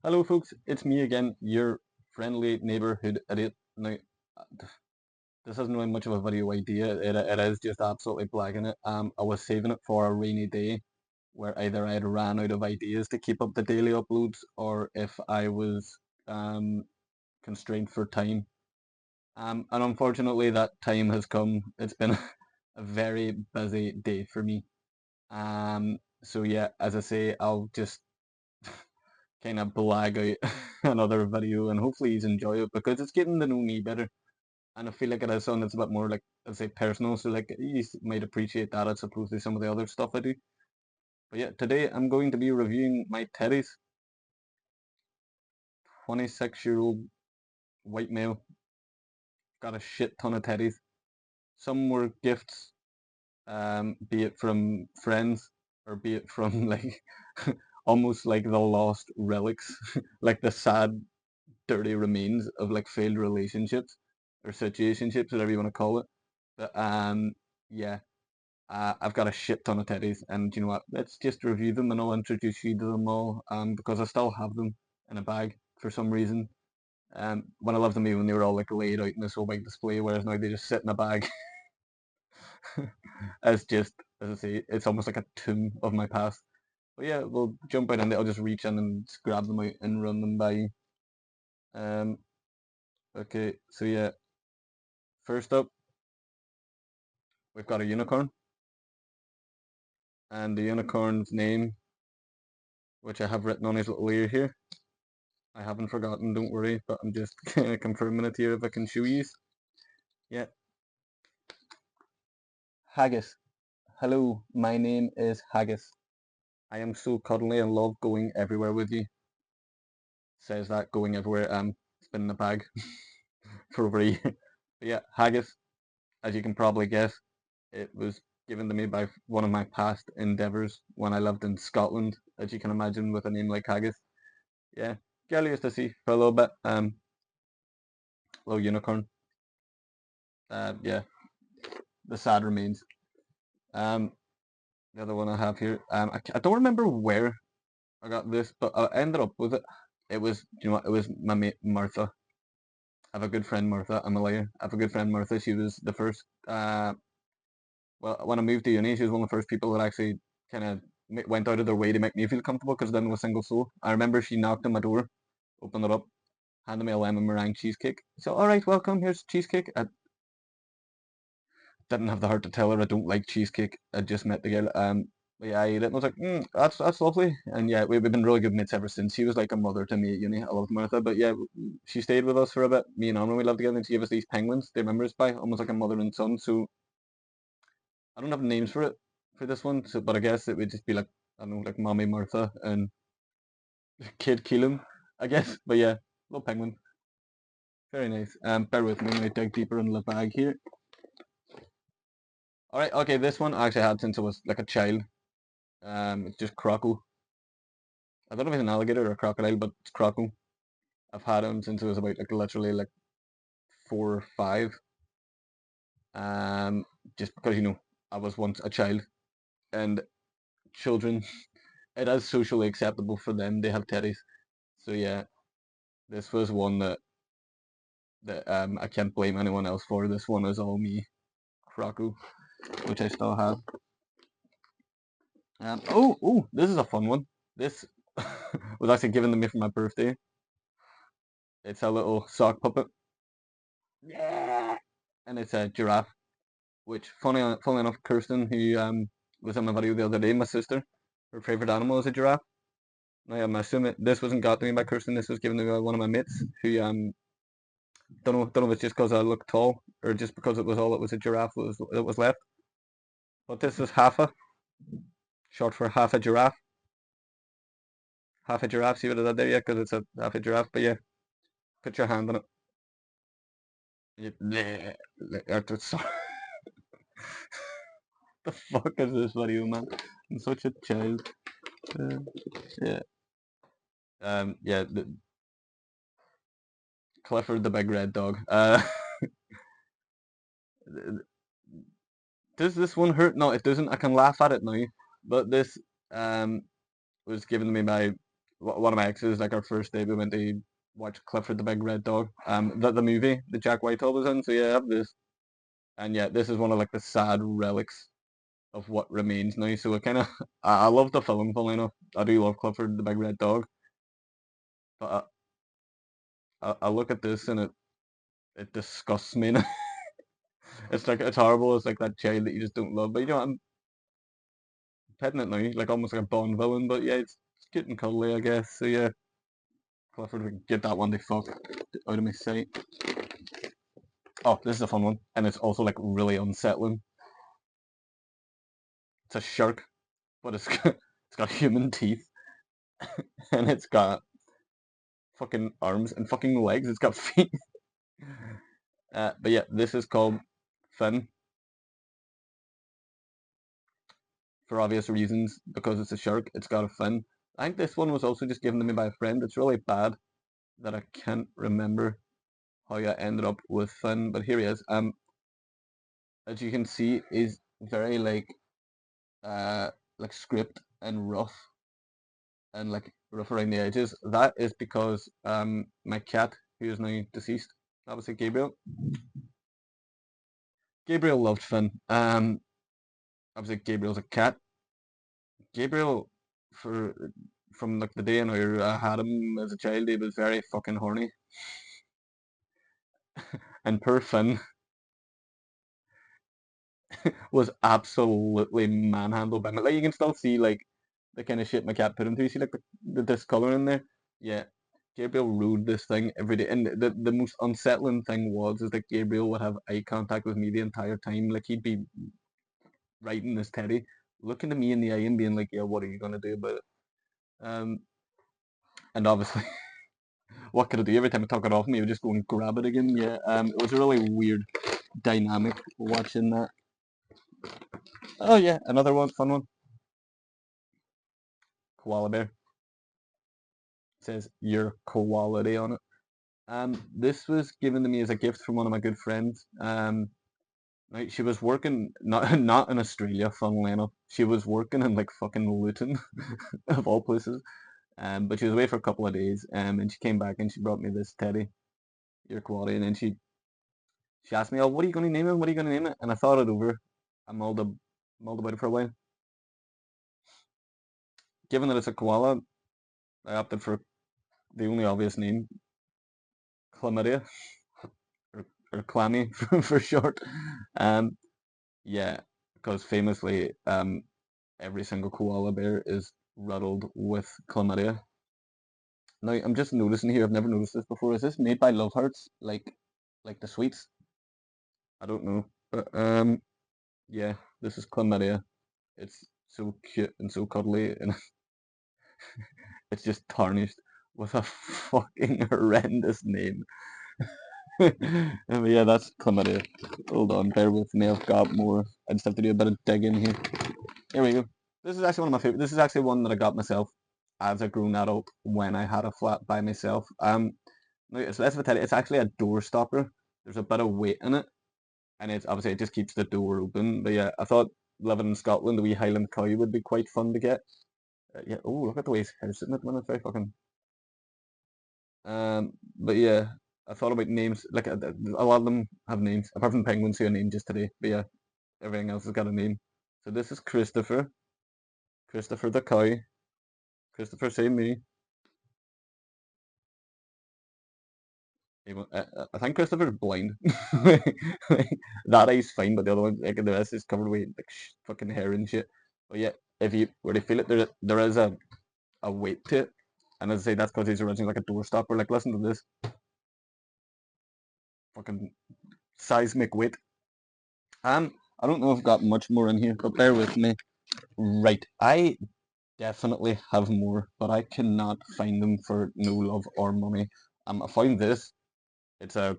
Hello, folks. It's me again, your friendly neighborhood idiot. Now, this isn't really much of a video idea. It is just absolutely blagging it. I was saving it for a rainy day, where either I had ran out of ideas to keep up the daily uploads, or if I was constrained for time. And unfortunately, that time has come. It's been a very busy day for me. So yeah, as I say, I'll just kind of blag out another video and hopefully you enjoy it because it's getting to know me better. And I feel like it is something that's a bit more like, I'd say, personal. So like you might appreciate that as opposed to some of the other stuff I do. But yeah, today I'm going to be reviewing my teddies. 26-year-old white male. Got a shit ton of teddies. Some were gifts, be it from friends or be it from like almost like the lost relics, like the sad dirty remains of like failed relationships or situationships, whatever you want to call it. But yeah, I've got a shit ton of teddies, and you know what? Let's just review them, and I'll introduce you to them all. Because I still have them in a bag for some reason. When I loved them, even they were all like laid out in this whole big display, whereas now they just sit in a bag. As just as I say, it's almost like a tomb of my past. But yeah, we'll jump out and I'll just reach in and just grab them out and run them by you. Um, okay, so yeah, first up, we've got a unicorn, and the unicorn's name, which I have written on his little ear here. I haven't forgotten, don't worry, but I'm just confirming it here if I can show you. Yeah, Haggis. Hello, my name is Haggis. I am so cuddly and love going everywhere with you. Says that going everywhere. It's been in a bag for over a year. But yeah, Haggis, as you can probably guess, it was given to me by one of my past endeavours when I lived in Scotland, as you can imagine, with a name like Haggis. Yeah, girl used to see for a little bit. Little unicorn. Yeah, the sad remains. Um, the other one I have here. I don't remember where I got this, but I ended up with it. It was, you know what? It was my mate Martha. I have a good friend Martha. I'm a liar. I have a good friend Martha. She was the first. Well, when I moved to uni, she was one of the first people that actually kind of went out of their way to make me feel comfortable because I didn't know a single soul. I remember she knocked on my door, opened it up, handed me a lemon meringue cheesecake. So, all right, welcome. Here's cheesecake. I didn't have the heart to tell her I don't like cheesecake. I just met the girl. But yeah, I ate it and I was like, that's lovely. And yeah, we've been really good mates ever since. She was like a mother to me at uni. I loved Martha. But yeah, she stayed with us for a bit. Me and Armin, we lived together and she gave us these penguins. They remember us by almost like a mother and son. So I don't have names for it for this one. So, but I guess it would just be like, I don't know, like Mommy Martha and Kid Keelan, I guess. But yeah, little penguin. Very nice. Bear with me. I'm going to dig deeper in the bag here. All right, okay, this one I actually had since I was like a child. It's just Croco. I don't know if it's an alligator or a crocodile, but it's Croco. I've had him since I was about like literally like 4 or 5. Um, just because I was once a child, and children, it is socially acceptable for them. They have teddies, so yeah, this was one that I can't blame anyone else for. This one is all me, Croco, which I still have. Oh, this is a fun one. This was actually given to me for my birthday. It's a little sock puppet. Yeah. And it's a giraffe, which funny enough, Kirsten, who was in my video the other day, my sister, her favorite animal is a giraffe. Now I'm assuming this wasn't got to me by Kirsten. This was given to me by one of my mates, who don't know if it's just because I look tall or just because it was all it was a giraffe that was left. But this is Hafa, short for half a giraffe. Half a giraffe. See what I did there? Yeah, because it's a half a giraffe. But yeah, put your hand on it. You, sorry. The fuck is this video, man? I'm such a child. Uh, yeah. Yeah. Clifford the big red dog. Does this one hurt? No, it doesn't. I can laugh at it now. But this um was given to me by one of my exes, like our first day, we went to watch Clifford the Big Red Dog, the movie that Jack Whitehall was in. So yeah, I have this, and yeah, this is one of like the sad relics of what remains now. So it kind of, I love the film, funnily enough. I do love Clifford the Big Red Dog, but I look at this and it disgusts me. It's like it's horrible. It's like that child that you just don't love. But you know, I'm petting it now, like almost like a Bond villain. But yeah, it's cute and cuddly, I guess. So yeah, Clifford, we can get that one the fuck out of my sight. Oh, this is a fun one, and it's also like really unsettling. It's a shark, but it's got human teeth, and it's got fucking arms and fucking legs. It's got feet. But yeah, this is called Finn for obvious reasons because it's a shark. It's got a fin. I think this one was also just given to me by a friend. It's really bad that I can't remember how I ended up with Finn, but here he is. As you can see, is very like scraped and rough and like rough around the edges. That is because my cat, who is now deceased, obviously Gabriel. Gabriel loved Finn. Obviously Gabriel's a cat. Gabriel, for from like the day I had him as a child, he was very fucking horny. And poor Finn was absolutely manhandled by me. Like you can still see like the kind of shit my cat put him through. You see like the discolor in there? Yeah. Gabriel rode this thing every day. And the most unsettling thing was is that Gabriel would have eye contact with me the entire time. Like he'd be riding this teddy, looking at me in the eye and being like, yeah, what are you gonna do about it? And obviously what could I do? Every time I took it off me, I would just go and grab it again. Yeah. It was a really weird dynamic watching that. Oh yeah, another one, fun one. Koala bear. It says your quality on it. This was given to me as a gift from one of my good friends. Like she was working not in Australia, funnily enough. She was working in like fucking Luton, of all places. But she was away for a couple of days. And she came back and she brought me this teddy, your quality, and then she asked me, "Oh, what are you going to name it? What are you going to name it?" And I thought it over. I mulled about it for a while. Given that it's a koala, I opted for the only obvious name, Chlamydia, or Clammy for short. Um, yeah, because famously, every single koala bear is riddled with chlamydia. Now, I'm just noticing here, I've never noticed this before. Is this made by Love Hearts, like the sweets? I don't know, but yeah, this is chlamydia. It's so cute and so cuddly, and it's just tarnished with a fucking horrendous name. Yeah, that's chlamydia. Hold on, bear with me. I've got more. I just have to do a bit of digging here. Here we go. This is actually one of my favorite. This is actually one that I got myself as a grown adult when I had a flat by myself. No, it's less of a teddy. It's actually a door stopper. There's a bit of weight in it, and it's obviously it just keeps the door open. But yeah, I thought living in Scotland, the wee Highland cow would be quite fun to get. Yeah. Oh, look at the way his hair's sitting at the minute. Very fucking. But yeah, I thought about names. Like a lot of them have names, apart from penguins who are named just today. But yeah, everything else has got a name. So this is Christopher. Christopher the cow. Christopher, say me. I think Christopher's blind. That eye's fine, but the other one, like the rest, is covered with like fucking hair and shit. But yeah, if you were to feel it, there is a weight to it, and as I say, that's because he's originally like a doorstopper. Like, listen to this fucking seismic weight. I don't know if I've got much more in here, but bear with me. Right, I definitely have more, but I cannot find them for no love or money. I found this. It's a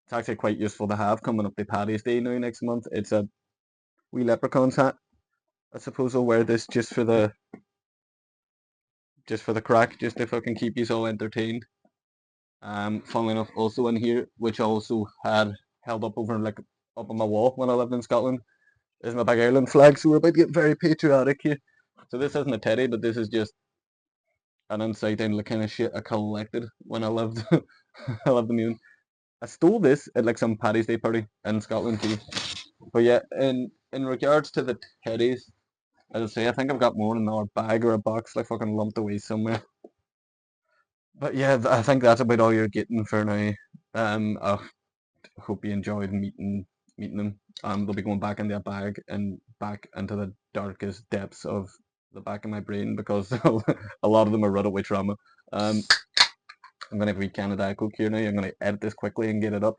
It's actually quite useful to have coming up to Paddy's Day now next month. It's a wee leprechaun's hat. I suppose I'll wear this just for the crack, just if I can keep you all entertained. Funnily enough, also in here, which I also had held up over like up on my wall when I lived in Scotland, is my big Ireland flag. So we're about to get very patriotic here. So this isn't a teddy, but this is just and insight into the kind of shit I collected when I lived I lived in England. I stole this at like some Paddy's Day party in Scotland too. But yeah, in regards to the teddies, as I say, I think I've got more in another bag or a box like fucking lumped away somewhere. But yeah, I think that's about all you're getting for now. I hope you enjoyed meeting them. They'll be going back in their bag and back into the darkest depths of the back of my brain because a lot of them are runaway trauma. Um, I'm gonna have a wee Canada Diet Coke here now. I'm gonna edit this quickly and get it up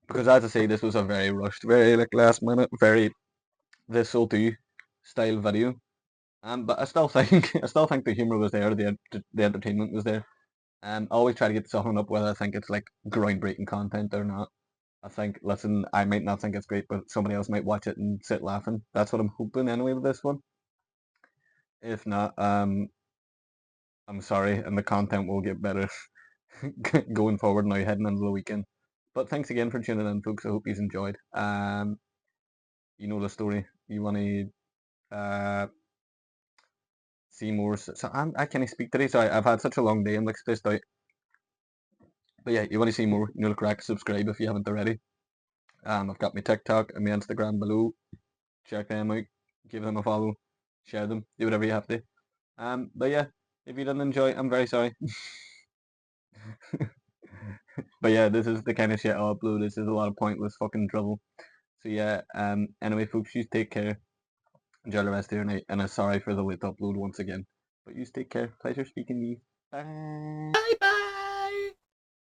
because, as I say, this was a very rushed, very like last minute, very this will do style video. But I still think I still think the humor was there, the entertainment was there. I always try to get something up whether I think it's like groundbreaking content or not. I think, listen, I might not think it's great, but somebody else might watch it and sit laughing. That's what I'm hoping anyway with this one. If not, I'm sorry, and the content will get better going forward now, heading into the weekend. But thanks again for tuning in, folks. I hope you've enjoyed. You know the story. You want to see more. So I can't speak today. Sorry, I've had such a long day. I'm like spaced out. But yeah, you want to see more? You know the crack. Subscribe if you haven't already. I've got my TikTok and my Instagram below. Check them out. Give them a follow. Share them. Do whatever you have to. But yeah, if you didn't enjoy, I'm very sorry. But yeah, this is the kind of shit I'll upload. This is a lot of pointless fucking drivel. So yeah, anyway, folks, you take care. Enjoy the rest of your night, and I'm sorry for the late upload once again. But you take care. Pleasure speaking to you. Bye.